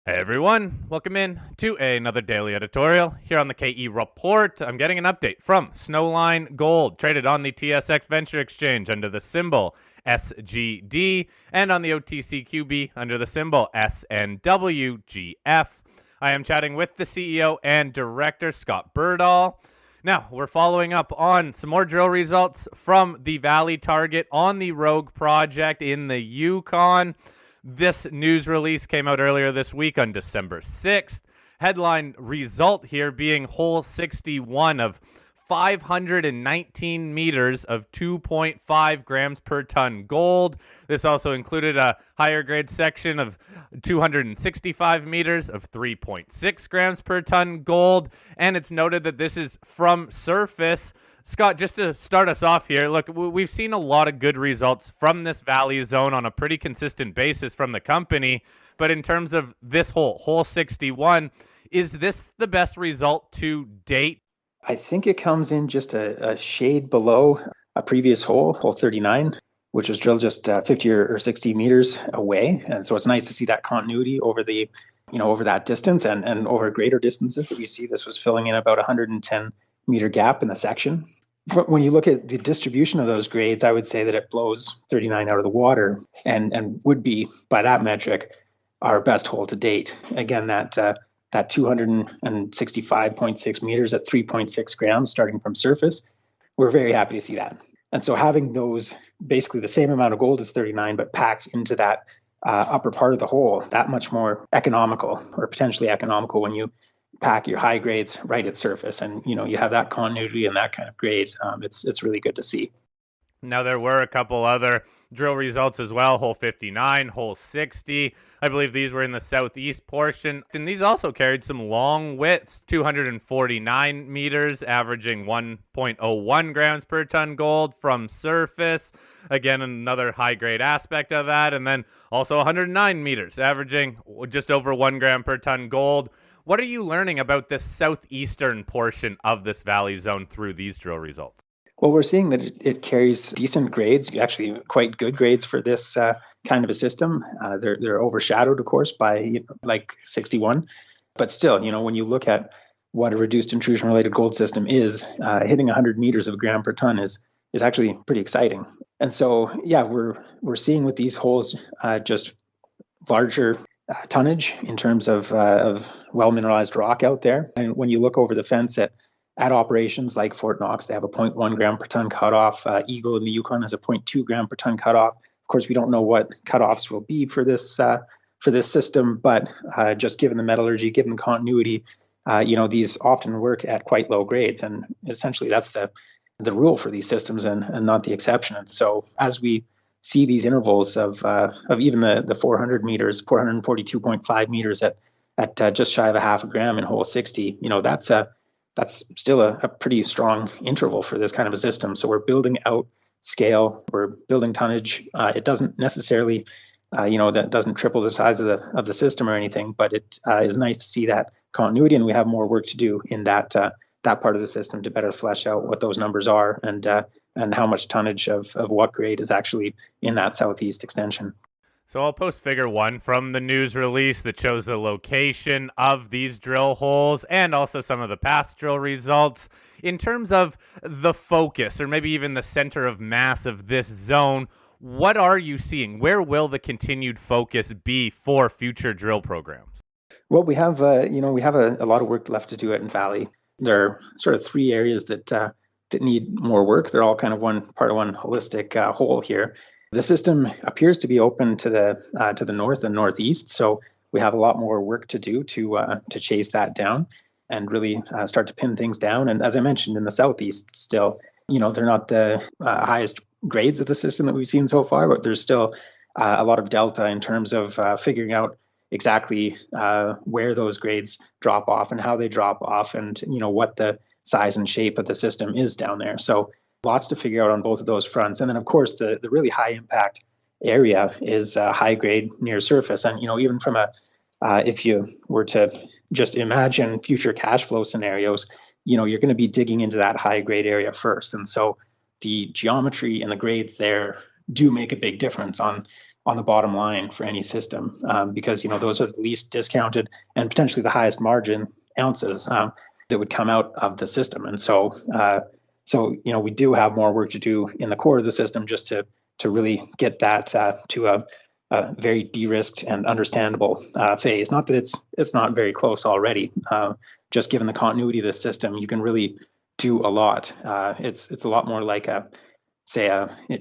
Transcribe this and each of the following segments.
Hey everyone, welcome in to another daily editorial here on the KE Report. I'm getting an update from Snowline Gold, traded on the TSX Venture Exchange under the symbol SGD and on the OTCQB under the symbol SNWGF. I am chatting with the CEO and director, Scott Berdahl. Now, we're following up on some more drill results from the Valley Target on the Rogue project in the Yukon. This news release came out earlier this week on December 6th. Headline result here being hole 61 of 519 meters of 2.5 grams per ton gold. This also included a higher grade section of 265 meters of 3.6 grams per ton gold. And it's noted that this is from surface. Scott, just to start us off here, look, we've seen a lot of good results from this valley zone on a pretty consistent basis from the company. But in terms of this hole 61, is this the best result to date? I think it comes in just a shade below a previous hole 39, which was drilled just 50 or 60 meters away. And so it's nice to see that continuity over over that distance and over greater distances that we see. This was filling in about 110 meter gap in the section. But when you look at the distribution of those grades, I would say that it blows 39 out of the water and would be, by that metric, our best hole to date. Again, that 265.6 meters at 3.6 grams starting from surface, we're very happy to see that. And so having those basically the same amount of gold as 39, but packed into that upper part of the hole, that much more economical or potentially economical when you pack your high grades right at surface, and you have that continuity and that kind of grade. It's really good to see. Now, there were a couple other drill results as well. Hole 59, hole 60. I believe these were in the southeast portion. And these also carried some long widths, 249 meters, averaging 1.01 grams per ton gold from surface. Again, another high grade aspect of that. And then also 109 meters, averaging just over 1 gram per ton gold. What are you learning about this southeastern portion of this valley zone through these drill results? Well, we're seeing that it carries decent grades, actually quite good grades for this kind of a system. They're overshadowed, of course, by like 61. But still, when you look at what a reduced intrusion-related gold system is, hitting 100 meters of a gram per ton is actually pretty exciting. And so, yeah, we're seeing with these holes just larger tonnage in terms of well-mineralized rock out there. And when you look over the fence at operations like Fort Knox, they have a 0.1 gram per ton cutoff. Eagle in the Yukon has a 0.2 gram per ton cutoff. Of course, we don't know what cutoffs will be for this system, but just given the metallurgy, given the continuity, these often work at quite low grades, and essentially that's the rule for these systems and not the exception. And so as we see these intervals of even the 400 meters, 442.5 meters at just shy of a half a gram in hole 60, that's still a pretty strong interval for this kind of a system. So we're building out scale, we're building tonnage. It doesn't necessarily, that doesn't triple the size of the system or anything, but it is nice to see that continuity, and we have more work to do in that part of the system to better flesh out what those numbers are and how much tonnage of what grade is actually in that southeast extension. So I'll post figure 1 from the news release that shows the location of these drill holes and also some of the past drill results. In terms of the focus, or maybe even the center of mass of this zone, what are you seeing? Where will the continued focus be for future drill programs? Well, we have a lot of work left to do at Valley. There are sort of 3 areas that need more work. They're all kind of part of one holistic whole here. The system appears to be open to the north and northeast, so we have a lot more work to do to chase that down and really start to pin things down. And as I mentioned, in the southeast, still, they're not the highest grades of the system that we've seen so far, but there's still a lot of delta in terms of figuring out exactly where those grades drop off and how they drop off, and what the size and shape of the system is down there. So lots to figure out on both of those fronts. And then, of course, the really high impact area is high grade near surface. And even from if you were to just imagine future cash flow scenarios, you're going to be digging into that high grade area first. And so the geometry and the grades there do make a big difference on on the bottom line for any system, because those are the least discounted and potentially the highest margin ounces that would come out of the system. And so we do have more work to do in the core of the system just to really get that to a very de-risked and understandable phase. Not that it's not very close already. Just given the continuity of the system, you can really do a lot. It's a lot more like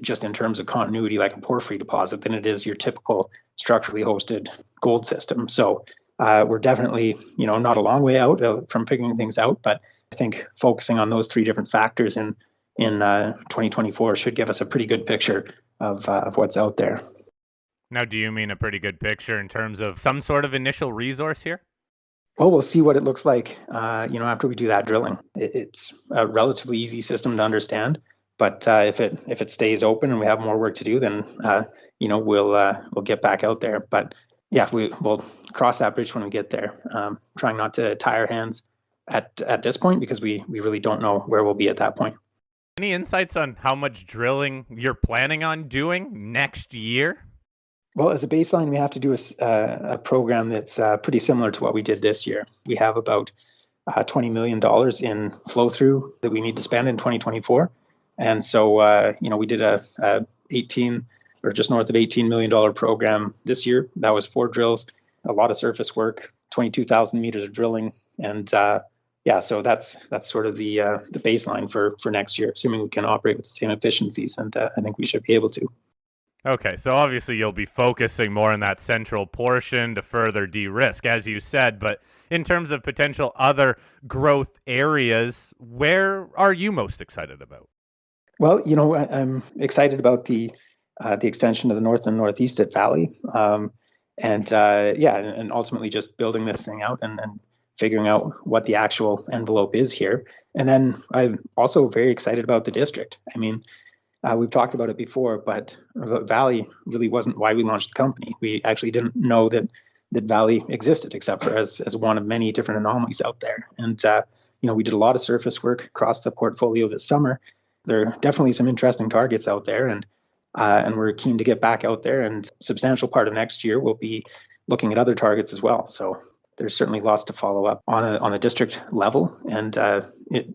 just in terms of continuity, like a porphyry deposit, than it is your typical structurally hosted gold system. So we're definitely, not a long way out from figuring things out, but I think focusing on those three different factors in 2024 should give us a pretty good picture of what's out there. Now, do you mean a pretty good picture in terms of some sort of initial resource here? Well, we'll see what it looks like, after we do that drilling. It's a relatively easy system to understand, but if it stays open and we have more work to do, then we'll get back out there. But yeah, we'll cross that bridge when we get there. Trying not to tie our hands at this point because we really don't know where we'll be at that point. Any insights on how much drilling you're planning on doing next year? Well, as a baseline, we have to do a program that's pretty similar to what we did this year. We have about $20 million in flow through that we need to spend in 2024. And so, we did a 18 or just north of $18 million program this year. That was 4 drills, a lot of surface work, 22,000 meters of drilling. And so that's sort of the baseline for next year, assuming we can operate with the same efficiencies. And I think we should be able to. Okay, so obviously you'll be focusing more on that central portion to further de-risk, as you said, but in terms of potential other growth areas, where are you most excited about? Well, I'm excited about the extension of the north and northeast at Valley, and ultimately just building this thing out and figuring out what the actual envelope is here. And then I'm also very excited about the district. I mean, we've talked about it before, but Valley really wasn't why we launched the company. We actually didn't know that Valley existed, except for as one of many different anomalies out there. And we did a lot of surface work across the portfolio this summer. There are definitely some interesting targets out there, and we're keen to get back out there. And a substantial part of next year will be looking at other targets as well. So there's certainly lots to follow up on a district level, and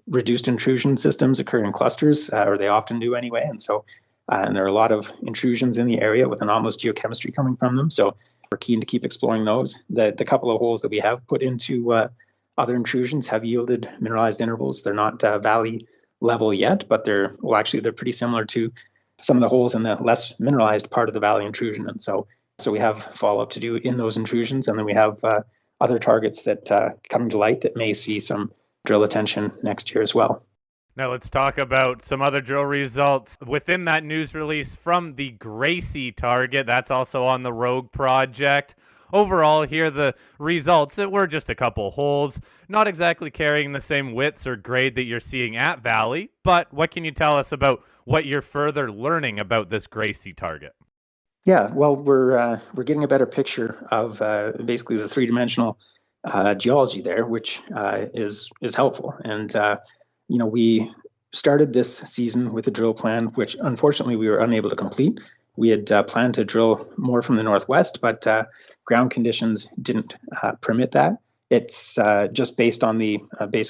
reduced intrusion systems occur in clusters, or they often do anyway. And so, and there are a lot of intrusions in the area with anomalous geochemistry coming from them. So we're keen to keep exploring those. The couple of holes that we have put into other intrusions have yielded mineralized intervals. They're not valley level yet, but they're pretty similar to some of the holes in the less mineralized part of the valley intrusion. And so we have follow-up to do in those intrusions, and then we have other targets that come to light that may see some drill attention next year as well. Now let's talk about some other drill results within that news release from the Gracie Target. That's also on the Rogue project. Overall, here the results that were just a couple holes, not exactly carrying the same widths or grade that you're seeing at Valley, but what can you tell us about what you're further learning about this Gracie Target? Yeah, well, we're getting a better picture of basically the three-dimensional geology there, which is helpful. And we started this season with a drill plan, which unfortunately we were unable to complete. We had planned to drill more from the northwest, but ground conditions didn't permit that. It's just based on the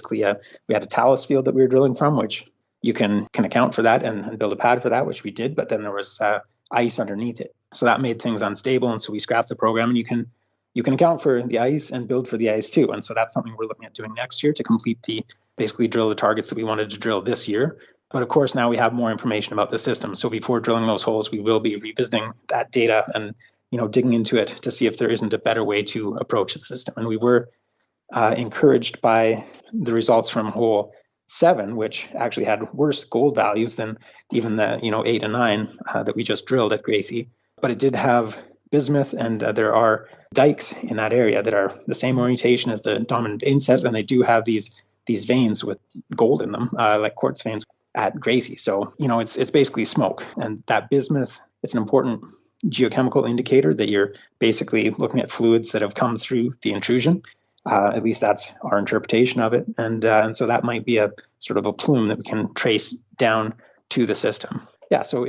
we had a talus field that we were drilling from, which you can account for that and build a pad for that, which we did. But then there was ice underneath it, so that made things unstable, and so we scrapped the program. And you can account for the ice and build for the ice too. And so that's something we're looking at doing next year to complete basically drill the targets that we wanted to drill this year. But of course, now we have more information about the system. So before drilling those holes, we will be revisiting that data and digging into it to see if there isn't a better way to approach the system. And we were encouraged by the results from hole 7, which actually had worse gold values than even the 8 and 9 that we just drilled at Gracie. But it did have bismuth, and there are dikes in that area that are the same orientation as the dominant vein sets, and they do have these veins with gold in them, like quartz veins at Gracie. So it's basically smoke, and that bismuth, it's an important geochemical indicator that you're basically looking at fluids that have come through the intrusion. At least that's our interpretation of it, and so that might be a sort of a plume that we can trace down to the system. yeah, so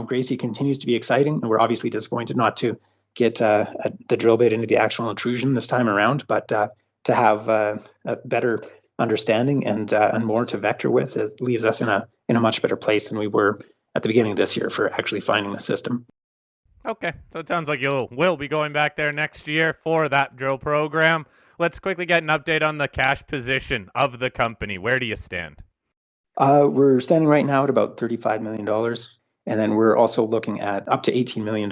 Gracie continues to be exciting, and we're obviously disappointed not to get the drill bit into the actual intrusion this time around, but to have a better understanding and more to vector with leaves us in a much better place than we were at the beginning of this year for actually finding the system. Okay, so it sounds like you will be going back there next year for that drill program. Let's quickly get an update on the cash position of the company. Where do you stand? We're standing right now at about $35 million. And then we're also looking at up to $18 million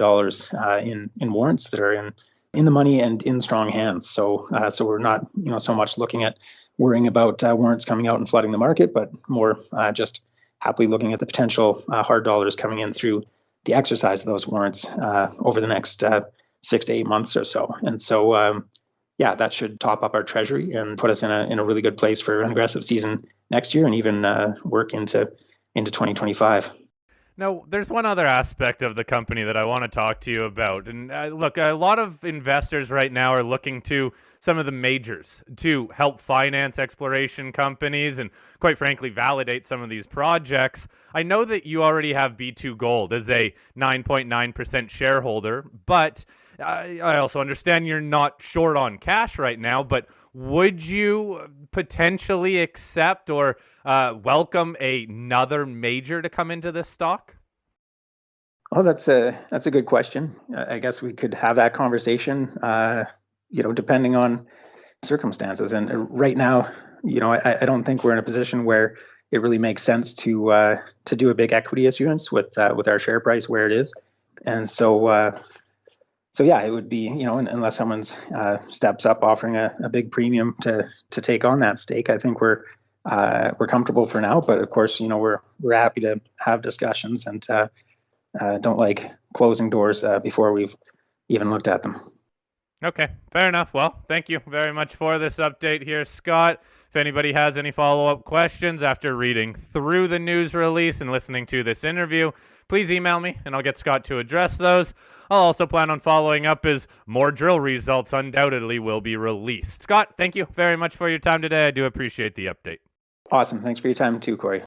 in warrants that are in the money and in strong hands. So we're not so much looking at worrying about warrants coming out and flooding the market, but more just happily looking at the potential hard dollars coming in through the exercise of those warrants over the next 6 to 8 months or so. And so yeah, that should top up our treasury and put us in a really good place for an aggressive season next year and even work into 2025. Now, there's one other aspect of the company that I want to talk to you about. And look, a lot of investors right now are looking to some of the majors to help finance exploration companies and, quite frankly, validate some of these projects. I know that you already have B2 Gold as a 9.9% shareholder, but I also understand you're not short on cash right now. But would you potentially accept or welcome another major to come into this stock? Oh, that's a good question. I guess we could have that conversation, depending on circumstances. And right now, I don't think we're in a position where it really makes sense to do a big equity issuance with our share price where it is. And so yeah, it would be, unless someone's steps up offering a big premium to take on that stake. I think we're comfortable for now, but of course, we're happy to have discussions and don't like closing doors before we've even looked at them. Okay, fair enough. Well, thank you very much for this update here, Scott. If anybody has any follow-up questions after reading through the news release and listening to this interview, please email me and I'll get Scott to address those. I'll also plan on following up as more drill results undoubtedly will be released. Scott, thank you very much for your time today. I do appreciate the update. Awesome. Thanks for your time too, Corey.